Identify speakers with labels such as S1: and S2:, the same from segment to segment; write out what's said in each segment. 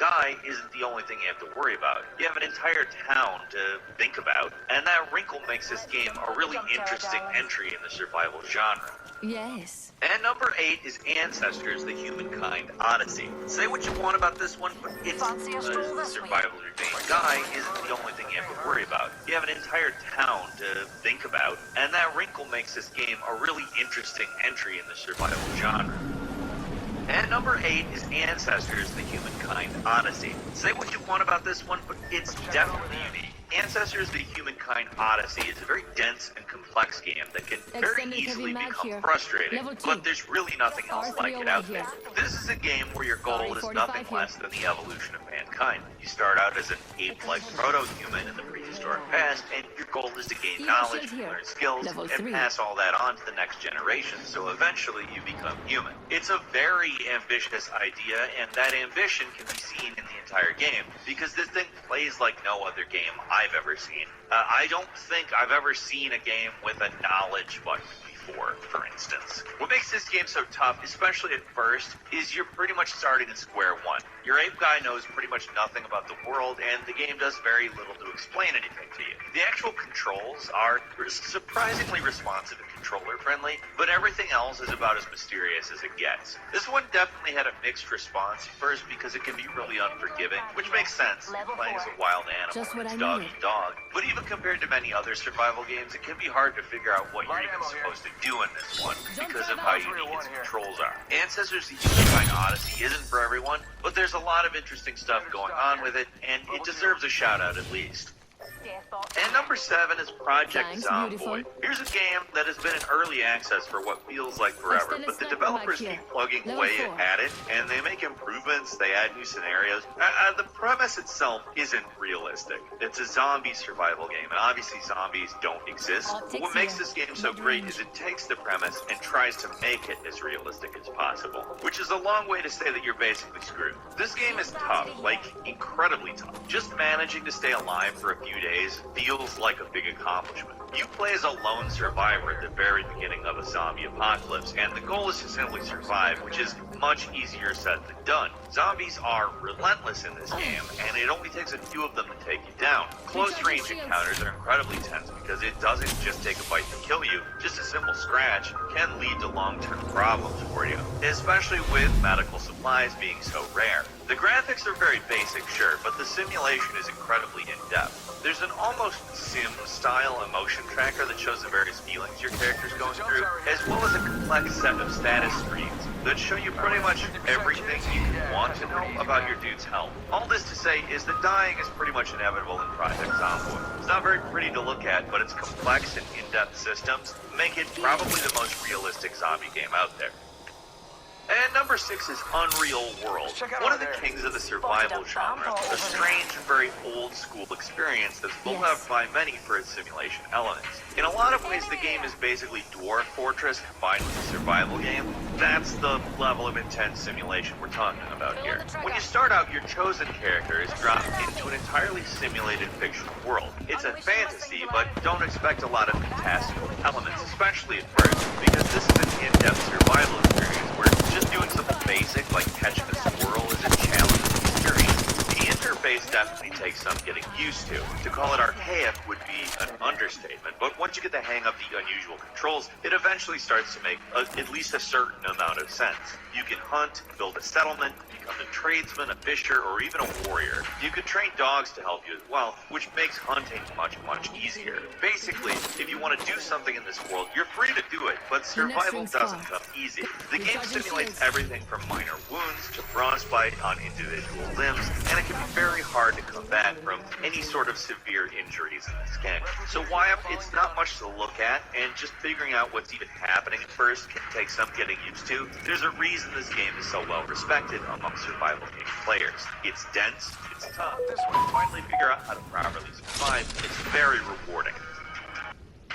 S1: Guy isn't the only thing you have to worry about. You have an entire town to think about, and that wrinkle makes this game a really interesting entry in the survival genre.
S2: Yes.
S1: And number 8 is Ancestors: The Humankind Odyssey. Say what you want about this one, but it's the survival genre. Guy isn't the only thing you have to worry about. You have an entire town to think about, and that wrinkle makes this game a really interesting entry in the survival genre. And number 8 is Ancestors: The Humankind Odyssey. Say what you want about this one, but it's definitely unique. Ancestors: The Humankind Odyssey is a very dense and complex game that can very easily become frustrating, but there's really nothing else like it out there. This is a game where your goal is nothing less than the evolution of mankind. You start out as an ape-like proto-human in the prehistoric past, and your goal is to gain knowledge, learn skills, and pass all that on to the next generation, so eventually you become human. It's a very ambitious idea, and that ambition can be seen in the entire game, because this thing plays like no other game I've ever seen. I don't think I've ever seen a game with a knowledge button before, for instance. What makes this game so tough, especially at first, is you're pretty much starting at square one. Your ape guy knows pretty much nothing about the world, and the game does very little to explain anything to you. The actual controls are surprisingly responsive and controller-friendly, but everything else is about as mysterious as it gets. This one definitely had a mixed response, first because it can be really unforgiving, which makes sense, playing as a wild animal, it's dog eat dog. But even compared to many other survival games, it can be hard to figure out what you're even supposed to do in this one, because of how unique its controls are. Ancestors: The Humankind Odyssey isn't for everyone, but there's a lot of interesting stuff going on with it, and it deserves a shout out at least. And number 7 is Project Zomboid. Here's a game that has been in early access for what feels like forever, but the developers keep plugging away at it, and they make improvements, they add new scenarios. The premise itself isn't realistic. It's a zombie survival game, and obviously zombies don't exist. But what makes this game so great is it takes the premise and tries to make it as realistic as possible, which is a long way to say that you're basically screwed. This game is tough, like incredibly tough. Just managing to stay alive for a few days feels like a big accomplishment. You play as a lone survivor at the very beginning of a zombie apocalypse, and the goal is to simply survive, which is much easier said than done. Zombies are relentless in this game, and it only takes a few of them to take you down. Close-range encounters are incredibly tense because it doesn't just take a bite to kill you. Just a simple scratch can lead to long-term problems for you, especially with medical supplies being so rare. The graphics are very basic, sure, but the simulation is incredibly in-depth. There's an almost sim-style emotion tracker that shows the various feelings your character's going through, as well as a complex set of status screens that show you pretty much everything you can want to know about your dude's health. All this to say is that dying is pretty much inevitable in Project Zomboid. It's not very pretty to look at, but its complex and in-depth systems make it probably the most realistic zombie game out there. And number 6 is Unreal World, one of the kings of the survival genre, a strange and very old-school experience that's beloved by many for its simulation elements. In a lot of ways, the game is basically Dwarf Fortress combined with a survival game. That's the level of intense simulation we're talking about here. When you start out, your chosen character is dropped into an entirely simulated fictional world. It's a fantasy, but don't expect a lot of fantastical elements, especially at first, because this is an in-depth survival experience where just doing something basic like catching a squirrel is a challenging experience. The interface definitely takes some getting used to. To call it archaic would be an understatement, but once you get the hang of the unusual controls, it eventually starts to make at least a certain amount of sense. You can hunt, build a settlement, become a tradesman, a fisher, or even a warrior. You can train dogs to help you as well, which makes hunting much, much easier. Basically, if you want to do something in this world, you're free to do it, but survival doesn't come easy. The game simulates everything from minor wounds to frostbite on individual limbs, and it can be very hard to come back from any sort of severe injuries in this game. So while it's not much to look at, and just figuring out what's even happening at first can take some getting used to, there's a reason this game is so well respected among survival game players. It's dense, it's tough. When you finally figure out how to properly survive, it's very rewarding.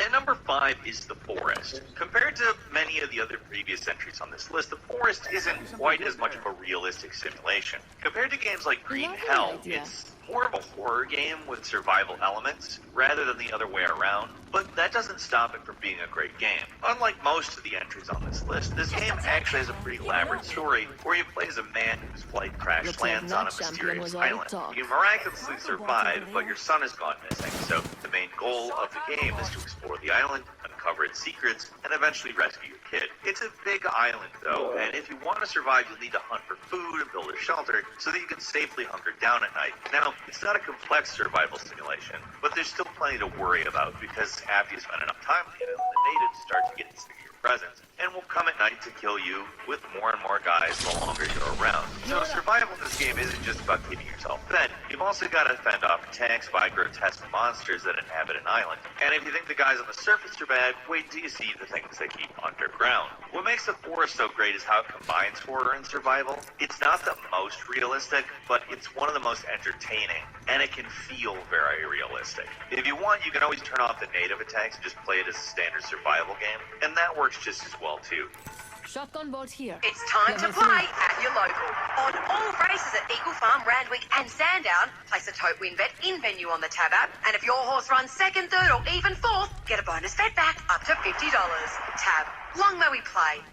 S1: And number 5 is The Forest. Compared to many of the other previous entries on this list, The Forest isn't quite as much of a realistic simulation. Compared to games like Green Hell, it's more of a horror game with survival elements rather than the other way around, but that doesn't stop it from being a great game. Unlike most of the entries on this list, this game actually has a pretty elaborate story where you play as a man whose flight crash lands on a mysterious island. You miraculously survive, but your son has gone missing, so the main goal of the game is to explore the island, uncover its secrets, and eventually rescue your kid. It's a big island, though, and if you want to survive, you'll need to hunt for food and build a shelter so that you can safely hunker down at night. Now, it's not a complex survival simulation, but there's still plenty to worry about because after you spend enough time on the island, the natives start to get sick of your presence and will come at night to kill you with more and more guys the longer you're around. So survival in this game isn't just about keeping yourself fed. You've also got to fend off attacks by grotesque monsters that inhabit an island. And if you think the guys on the surface are bad, wait till you see the things they keep underground. What makes The Forest so great is how it combines horror and survival. It's not the most realistic, but it's one of the most entertaining, and it can feel very realistic. If you want, you can always turn off the native attacks and just play it as a standard survival game, and that works just as well too.
S2: Shotgun bolt here.
S3: It's time to play at your local. On all races at Eagle Farm, Randwick and Sandown, place a tote win bet in venue on the Tab app, and if your horse runs second, third or even fourth, get a bonus bet back up to $50. Tab. Long may we play.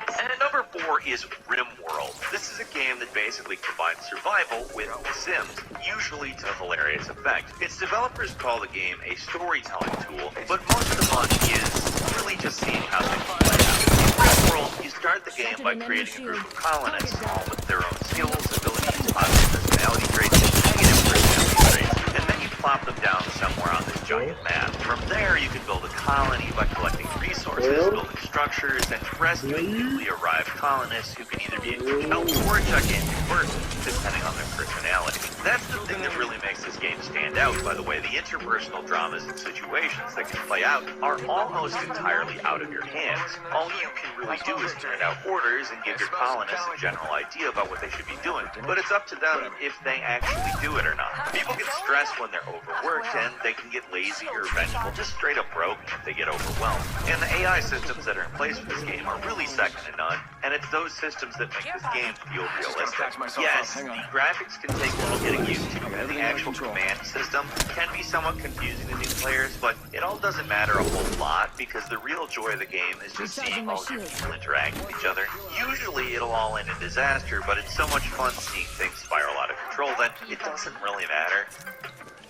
S1: And at number 4 is RimWorld. This is a game that basically combines survival with Sims, usually to hilarious effect. Its developers call the game a storytelling tool, but most of the fun is really just seeing how things play out. In RimWorld, you start the game by creating a group of colonists, all with their own skills, abilities, positive personality traits, and negative personality traits, and then you plop them down somewhere on this giant map. From there, you can build a colony by collecting resources, building structures, and rescuing newly arrived colonists who can either be in good help or check in first, depending on their personality. That's the thing that really makes this game stand out, by the way. The interpersonal dramas and situations that can play out are almost entirely out of your hands. All you can really do is turn out orders and give your colonists a general idea about what they should be doing, but it's up to them if they actually do it or not. People get stressed when they're overworked, and they can get lazy or vengeful, just straight up broke if they get overwhelmed. And the AI systems that are in place for this game are really second to none, and it's those systems that make this game feel realistic. Yes, the graphics can take a little getting used to, and the actual command system can be somewhat confusing to new players, but it all doesn't matter a whole lot because the real joy of the game is just seeing all your people interact with each other. Usually it'll all end in disaster, but it's so much fun seeing things spiral out of control that it doesn't really matter.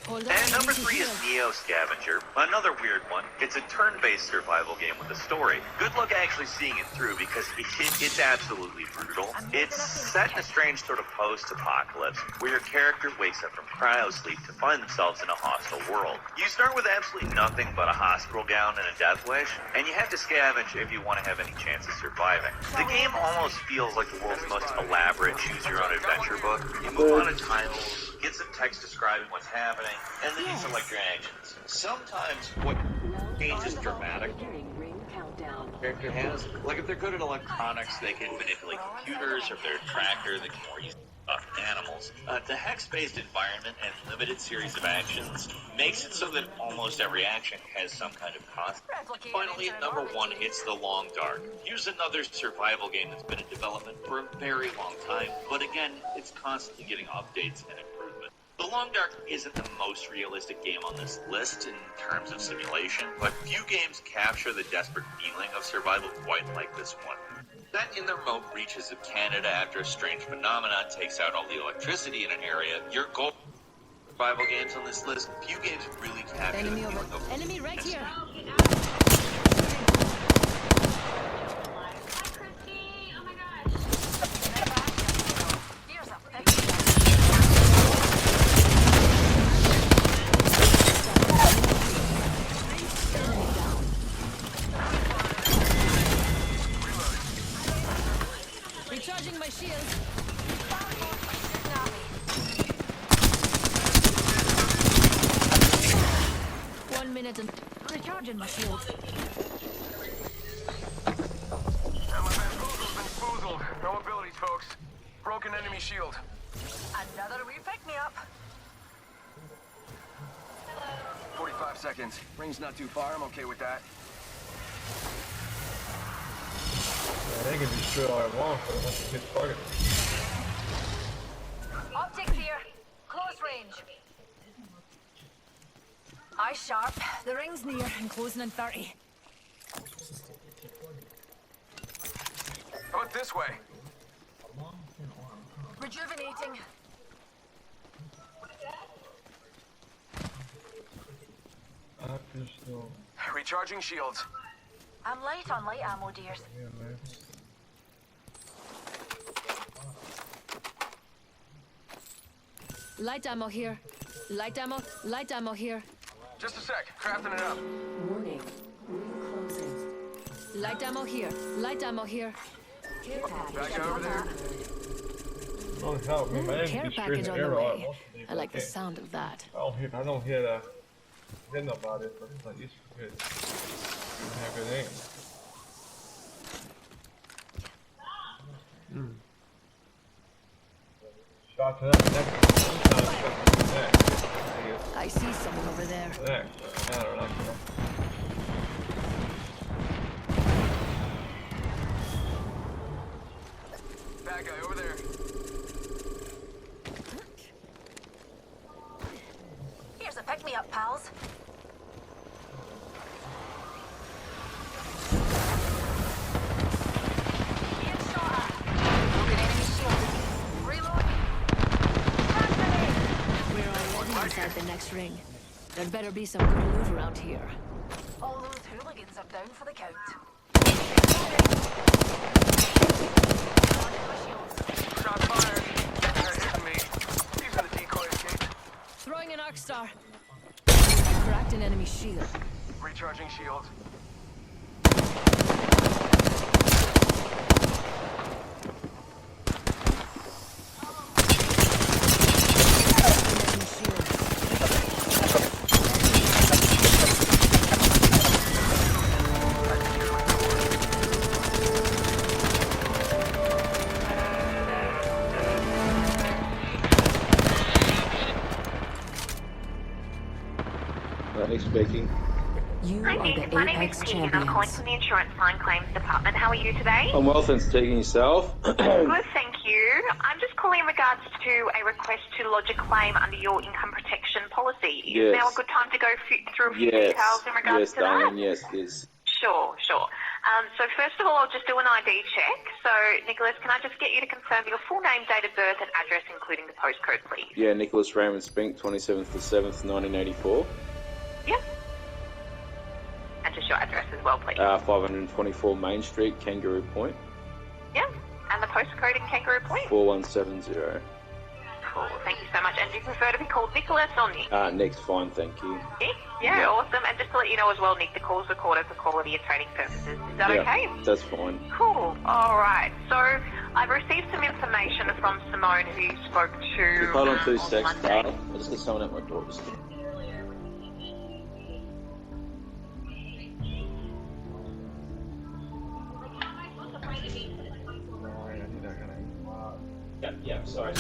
S1: And number 3 is Neo Scavenger, another weird one. It's a turn-based survival game with a story. Good luck actually seeing it through because it's absolutely brutal. It's set in a strange sort of post-apocalypse where your character wakes up from cryosleep to find themselves in a hostile world. You start with absolutely nothing but a hospital gown and a death wish, and you have to scavenge if you want to have any chance of surviving. The game almost feels like the world's most elaborate choose-your-own-adventure book. You move on to tiles, get some text describing what's happening, and then you select your actions. Sometimes what changes dramatic character has, like if they're good at electronics, they can manipulate computers, or if they're a tracker, they can more easily buff animals. The hex-based environment and limited series of actions makes it so that almost every action has some kind of cost. Finally, at number 1, it's The Long Dark. Here's another survival game that's been in development for a very long time, but again, it's constantly getting updates and improvements. The Long Dark isn't the most realistic game on this list in terms of simulation, but few games capture the desperate feeling of survival quite like this one. Set in the remote reaches of Canada after a strange phenomenon takes out all the electricity in an area, your goal survival games on this list, few games really capture the feeling of
S2: enemy right here. Recharging my shield. 1 minute and recharging my shield.
S4: My bamboozle's been foozled. No abilities, folks. Broken enemy shield.
S3: Another pick me up.
S4: 45 5 seconds. Range not too far. I'm okay with that.
S5: Yeah, they can destroy all I want, but once you hit target.
S2: Optics here. Close range. Eye sharp. The ring's near and closing in 30.
S4: How about this way?
S2: Rejuvenating.
S5: Pistol.
S4: Recharging shields.
S2: I'm light on light ammo, dears.
S5: Yeah, man.
S2: Light ammo here. Light ammo here.
S4: Just a sec. Crafting it up.
S6: Warning. Ring closing.
S2: Light ammo here.
S6: Care package
S4: Back over there.
S5: Oh hell, man, my
S2: Care
S5: enemy destroyed
S2: package
S5: the
S2: on the
S5: arrow.
S2: way. I like the sound of that.
S5: I don't hear the hidden about it, but it's like it's good. You have good aim. Shot to that neck. Sometimes shot to the neck.
S2: I see someone over there.
S5: Neck. I don't like that.
S4: Bad guy over there.
S2: Here's a pick-me-up, pals. Being shot at. Broken enemy shield. Reloading. We're already inside the next ring. There'd better be some good loot around here. All those hooligans are down for the count.
S4: Shot fired. They're hitting me. These are the decoy escape.
S2: Throwing an arc star. I cracked an enemy shield.
S4: Recharging shields.
S2: Enemy shield.
S7: Nick speaking.
S6: You
S8: Hi,
S6: are
S8: Nick.
S6: the
S8: My name is
S6: Apex
S8: Tegan. I'm calling
S6: champions.
S8: from the Insurance Fine Claims Department. How are you today?
S7: I'm well, thanks, Tegan. Yourself?
S8: Good, thank you. I'm just calling in regards to a request to lodge a claim under your income protection policy. Is
S7: Yes.
S8: now a good time to go through a few
S7: Yes.
S8: details in regards
S7: Yes,
S8: to
S7: darling.
S8: that?
S7: Yes, it is.
S8: Sure. So first of all, I'll just do an ID check. So, Nicholas, can I just get you to confirm your full name, date of birth, and address, including the postcode, please?
S7: Yeah, Nicholas Raymond Spink, 27th to 7th, 1984.
S8: Yep. And just your address as well, please.
S7: 524 Main Street, Kangaroo Point,
S8: Yep. And the postcode in Kangaroo Point?
S7: 4170.
S8: Cool. Thank you so much. And do you prefer to be called Nicholas or Nick?
S7: Nick's fine, thank you.
S8: Nick? Yeah,
S7: Yeah.
S8: awesome. And just to let you know as well, Nick, the call's recorded for quality and training purposes. Is that
S7: Yeah,
S8: okay?
S7: that's fine.
S8: Cool. All right. So I've received some information from Simone, who you spoke to.
S7: Hold on 2
S8: on
S7: seconds,
S8: Monday.
S7: Carl. I just get someone at my door. Just- Yeah, sorry.